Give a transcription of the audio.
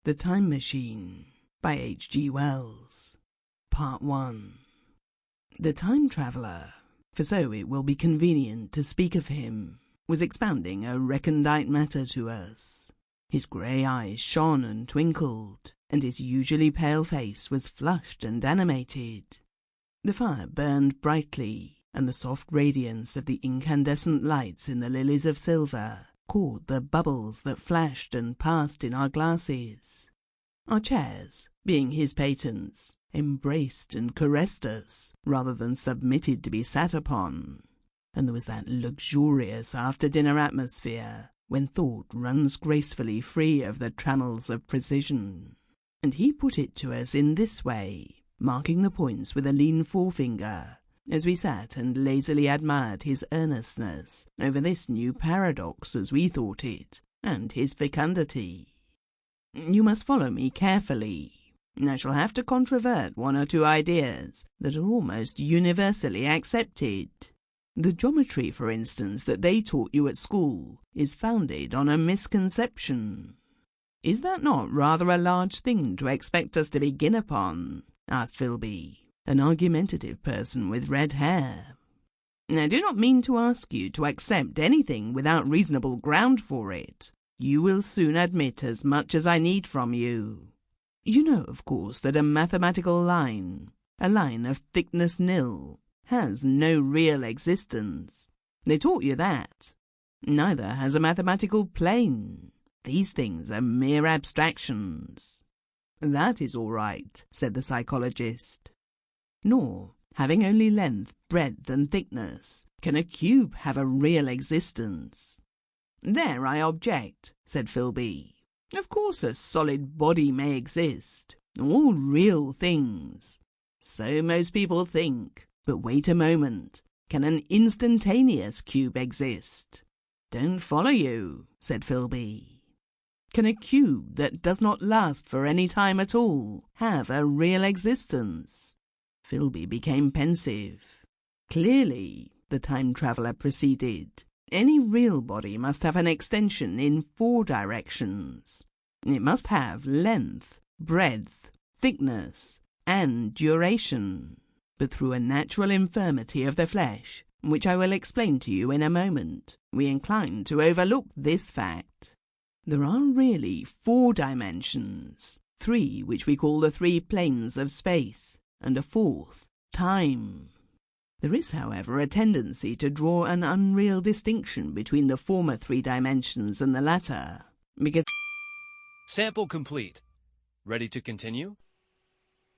The Time Machine by H.G. Wells. Part 1. The time traveller, for so it will be convenient to speak of him, was expounding a recondite matter to us. His grey eyes shone and twinkled, and his usually pale face was flushed and animated. The fire burned brightly, and the soft radiance of the incandescent lights in the lilies of silver caught the bubbles that flashed and passed in our glasses. Our chairs, being his patents, embraced and caressed us, rather than submitted to be sat upon, and there was that luxurious after-dinner atmosphere when thought runs gracefully free of the trammels of precision. And he put it to us in this way, marking the points with a lean forefinger, as we sat and lazily admired his earnestness over this new paradox, as we thought it, and his fecundity. You must follow me carefully. I shall have to controvert one or two ideas that are almost universally accepted. The geometry, for instance, that they taught you at school is founded on a misconception. Is that not rather a large thing to expect us to begin upon? Asked Philby, an argumentative person with red hair. I do not mean to ask you to accept anything without reasonable ground for it. You will soon admit as much as I need from you. You know, of course, that a mathematical line, a line of thickness nil, has no real existence. They taught you that. Neither has a mathematical plane. These things are mere abstractions. That is all right, said the psychologist. Nor, having only length, breadth, and thickness, can a cube have a real existence. There I object, said Philby. Of course a solid body may exist, all real things. So most people think, but wait a moment, can an instantaneous cube exist? Don't follow you, said Philby. Can a cube that does not last for any time at all have a real existence? Philby became pensive. Clearly, the time traveller proceeded, any real body must have an extension in 4 directions. It must have length, breadth, thickness, and duration. But through a natural infirmity of the flesh, which I will explain to you in a moment, we incline to overlook this fact. There are really 4 dimensions, 3 which we call the 3 planes of space, and a 4th, time. There is, however, a tendency to draw an unreal distinction between the former 3 dimensions and the latter, because... Sample complete. Ready to continue?